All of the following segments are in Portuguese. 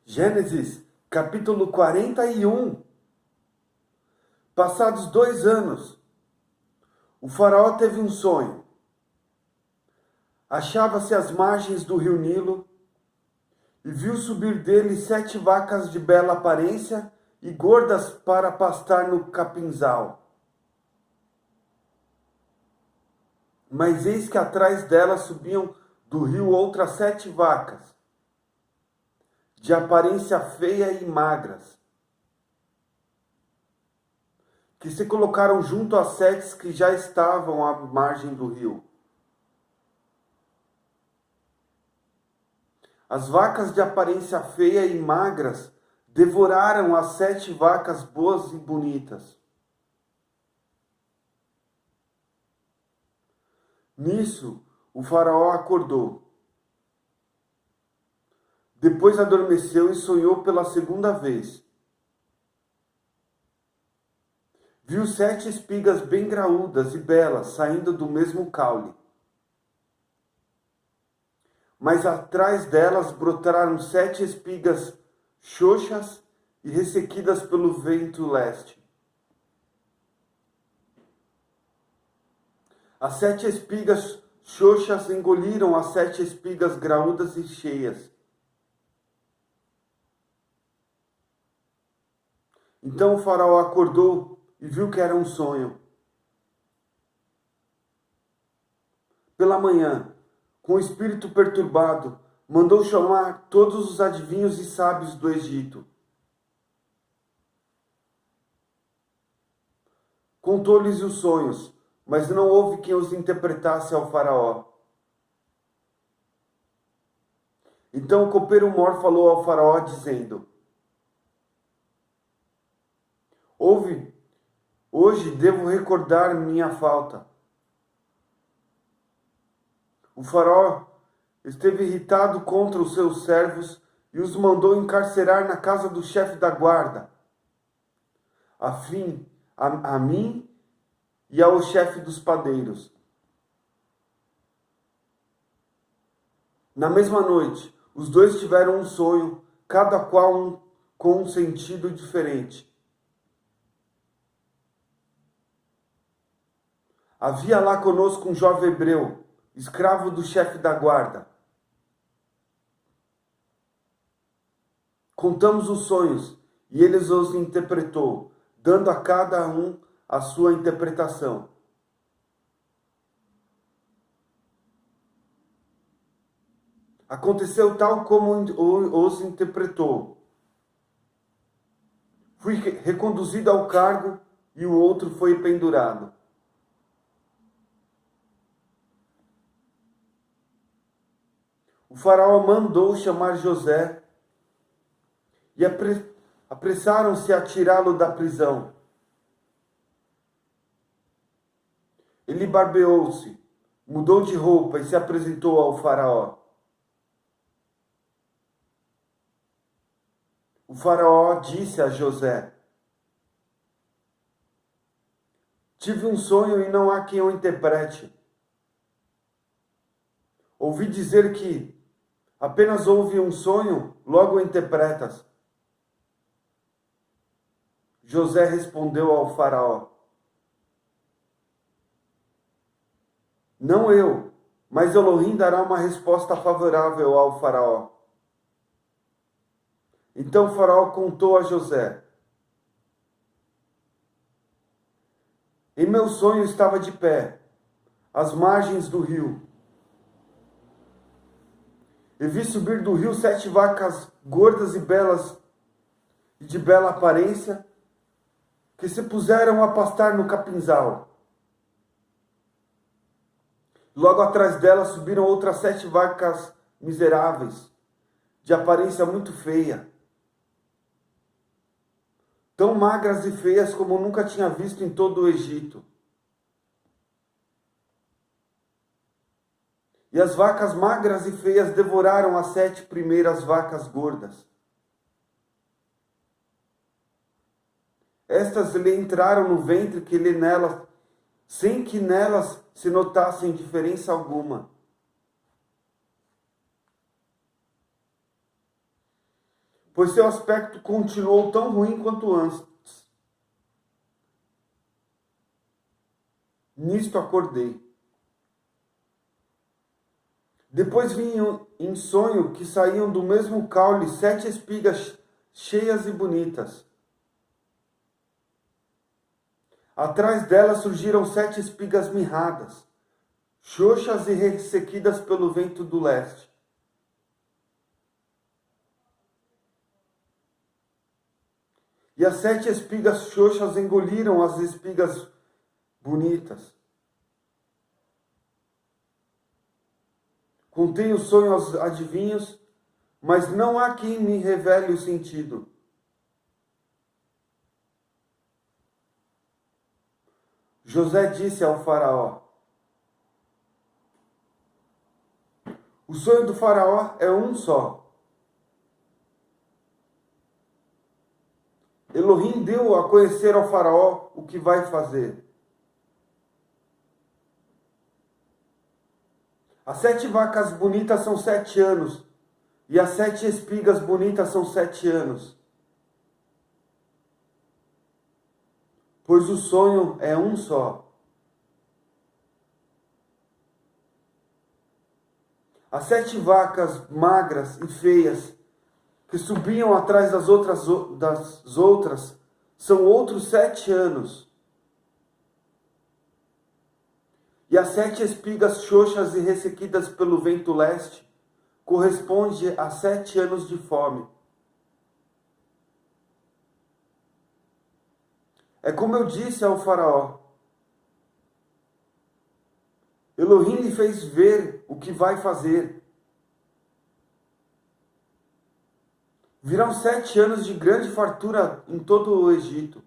Gênesis, capítulo 41. Passados 2 anos, o faraó teve um sonho. Achava-se às margens do rio Nilo e viu subir dele 7 vacas de bela aparência e gordas para pastar no capinzal. Mas eis que atrás delas subiam do rio outras 7 vacas, de aparência feia e magras, que se colocaram junto às 7 que já estavam à margem do rio. As vacas de aparência feia e magras devoraram as 7 vacas boas e bonitas. Nisso, o faraó acordou. Depois adormeceu e sonhou pela segunda vez. Viu 7 espigas bem graúdas e belas saindo do mesmo caule. Mas atrás delas brotaram 7 espigas xoxas e ressequidas pelo vento leste. As 7 espigas xoxas engoliram as 7 espigas graúdas e cheias. Então o faraó acordou e viu que era um sonho. Pela manhã, com o espírito perturbado, mandou chamar todos os adivinhos e sábios do Egito. Contou-lhes os sonhos, mas não houve quem os interpretasse ao faraó. Então o copeiro-mor falou ao faraó, dizendo: Hoje devo recordar minha falta. O faraó esteve irritado contra os seus servos e os mandou encarcerar na casa do chefe da guarda, a mim e ao chefe dos padeiros. Na mesma noite, os dois tiveram um sonho, cada qual com um sentido diferente. Havia lá conosco um jovem hebreu, escravo do chefe da guarda. Contamos os sonhos e ele os interpretou, dando a cada um a sua interpretação. Aconteceu tal como os interpretou. Fui reconduzido ao cargo e o outro foi pendurado. O faraó mandou chamar José e apressaram-se a tirá-lo da prisão. Ele barbeou-se, mudou de roupa e se apresentou ao faraó. O faraó disse a José: Tive um sonho e não há quem o interprete. Ouvi dizer que apenas ouve um sonho, logo o interpretas. José respondeu ao faraó: Não eu, mas Elohim dará uma resposta favorável ao faraó. Então o faraó contou a José: Em meu sonho estava de pé, às margens do rio. E vi subir do rio 7 vacas gordas e belas, e de bela aparência, que se puseram a pastar no capinzal. Logo atrás delas subiram outras 7 vacas miseráveis, de aparência muito feia, tão magras e feias como nunca tinha visto em todo o Egito. E as vacas magras e feias devoraram as 7 primeiras vacas gordas. Estas lhe entraram no ventre sem que nelas se notassem diferença alguma. pois seu aspecto continuou tão ruim quanto antes. Nisto acordei. Depois vi em sonho que saíam do mesmo caule 7 espigas cheias e bonitas. Atrás delas surgiram 7 espigas mirradas, xoxas e ressequidas pelo vento do leste. E as 7 espigas xoxas engoliram as espigas bonitas. Contei o sonho aos adivinhos, mas não há quem me revele o sentido. José disse ao faraó: o sonho do faraó é um só. Elohim deu a conhecer ao faraó o que vai fazer. As 7 vacas bonitas são 7 anos, e as 7 espigas bonitas são 7 anos. Pois o sonho é um só. As 7 vacas magras e feias que subiam atrás das outras são outros 7 anos. E as 7 espigas xoxas e ressequidas pelo vento leste corresponde a 7 anos de fome. É como eu disse ao faraó. Elohim lhe fez ver o que vai fazer. Virão 7 anos de grande fartura em todo o Egito.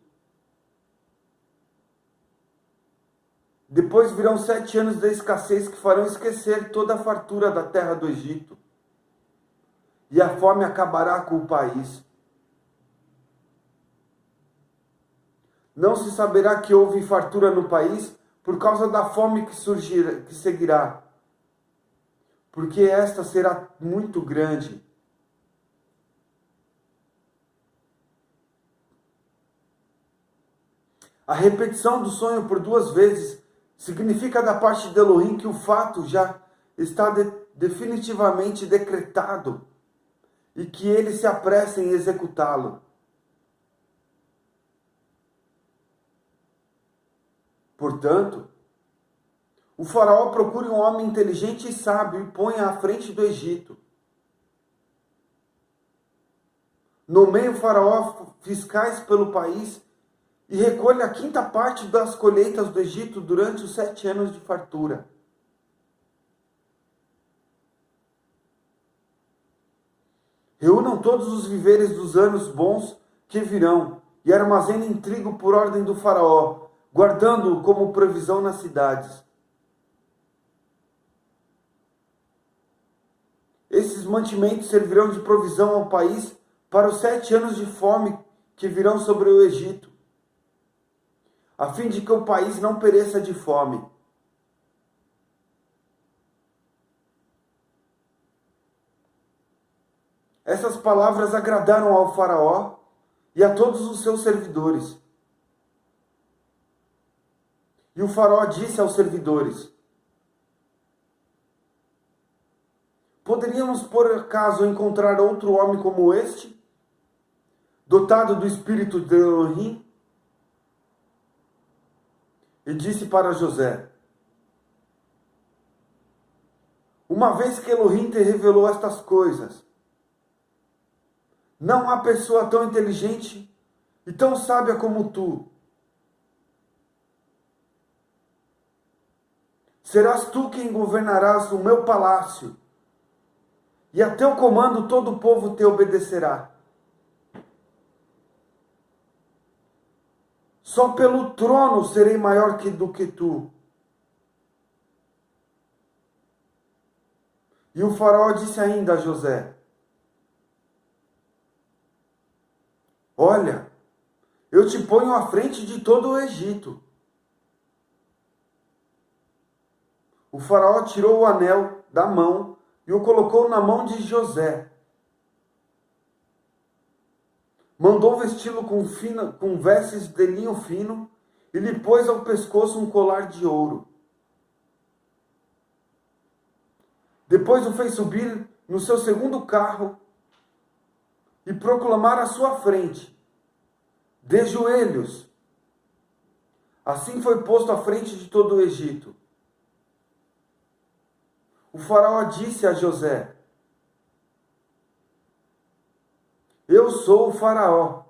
Depois virão 7 anos da escassez que farão esquecer toda a fartura da terra do Egito. E a fome acabará com o país. Não se saberá que houve fartura no país por causa da fome que seguirá. Porque esta será muito grande. A repetição do sonho por 2 vezes significa da parte de Elohim que o fato já está definitivamente decretado e que ele se apressa em executá-lo. Portanto, o faraó procure um homem inteligente e sábio e ponha à frente do Egito. Nomeie o faraó fiscais pelo país e recolha a 5ª parte das colheitas do Egito durante os 7 anos de fartura. Reúnam todos os víveres dos anos bons que virão e armazenem trigo por ordem do faraó, guardando-o como provisão nas cidades. Esses mantimentos servirão de provisão ao país para os 7 anos de fome que virão sobre o Egito, a fim de que o país não pereça de fome. Essas palavras agradaram ao faraó e a todos os seus servidores. E o faraó disse aos servidores: poderíamos por acaso encontrar outro homem como este, dotado do espírito de Elohim? E disse para José: uma vez que Elohim te revelou estas coisas, não há pessoa tão inteligente e tão sábia como tu. Serás tu quem governarás o meu palácio, e a teu comando todo o povo te obedecerá. Só pelo trono serei maior do que tu. E o faraó disse ainda a José: olha, eu te ponho à frente de todo o Egito. O faraó tirou o anel da mão e o colocou na mão de José. mandou vesti-lo com vestes de linho fino e lhe pôs ao pescoço um colar de ouro. Depois o fez subir no seu segundo carro e proclamar à sua frente: de joelhos. Assim foi posto à frente de todo o Egito. O faraó disse a José: eu sou o faraó,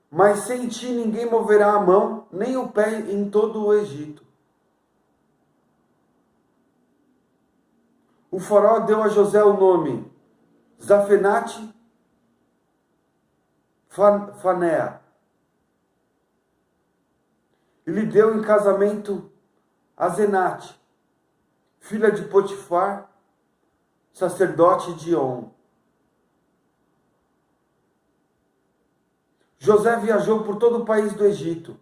mas sem ti ninguém moverá a mão, nem o pé em todo o Egito. O faraó deu a José o nome Zafenate Fanea, e lhe deu em casamento Asenate, filha de Potifar, sacerdote de On. José viajou por todo o país do Egito.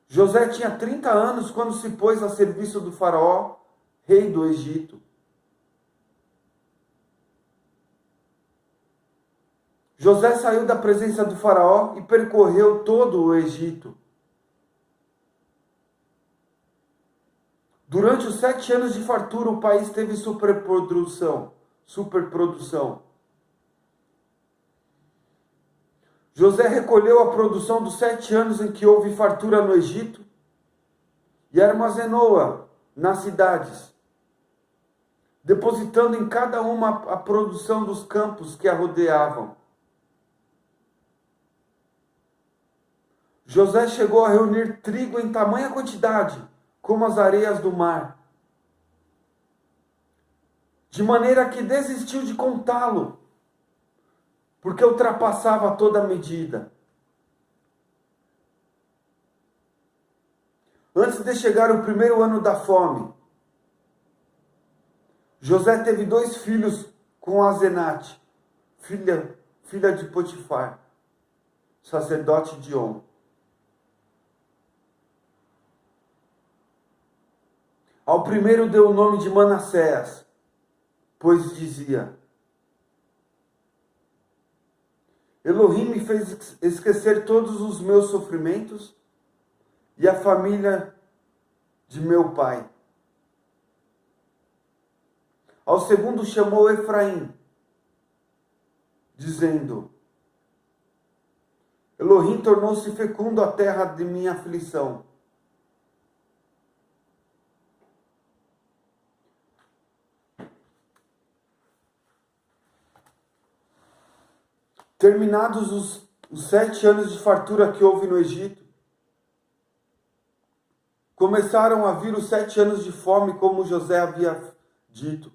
José tinha 30 anos quando se pôs a serviço do faraó, rei do Egito. José saiu da presença do faraó e percorreu todo o Egito. Durante os 7 anos de fartura, o país teve superprodução. José recolheu a produção dos 7 anos em que houve fartura no Egito e armazenou-a nas cidades, depositando em cada uma a produção dos campos que a rodeavam. José chegou a reunir trigo em tamanha quantidade, como as areias do mar, de maneira que desistiu de contá-lo, porque ultrapassava toda a medida. Antes de chegar o primeiro ano da fome, José teve 2 filhos com Asenate, filha de Potifar, sacerdote de On. Ao primeiro deu o nome de Manassés, pois dizia: Elohim me fez esquecer todos os meus sofrimentos e a família de meu pai. Ao segundo chamou Efraim, dizendo: Elohim tornou-se fecundo a terra de minha aflição. Terminados os 7 anos de fartura que houve no Egito, começaram a vir os 7 anos de fome, como José havia dito.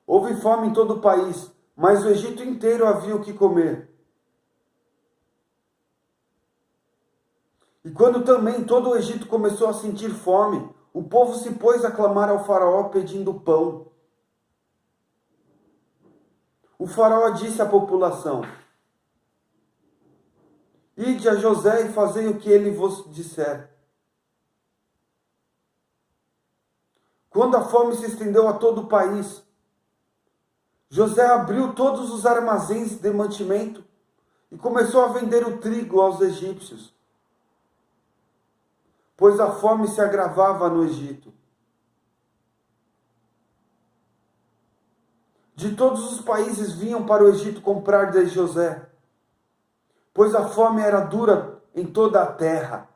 Houve fome em todo o país, mas o Egito inteiro havia o que comer. E quando também todo o Egito começou a sentir fome, o povo se pôs a clamar ao faraó pedindo pão. O faraó disse à população: ide a José e fazei o que ele vos disser. Quando a fome se estendeu a todo o país, José abriu todos os armazéns de mantimento e começou a vender o trigo aos egípcios, pois a fome se agravava no Egito. De todos os países vinham para o Egito comprar de José, pois a fome era dura em toda a terra.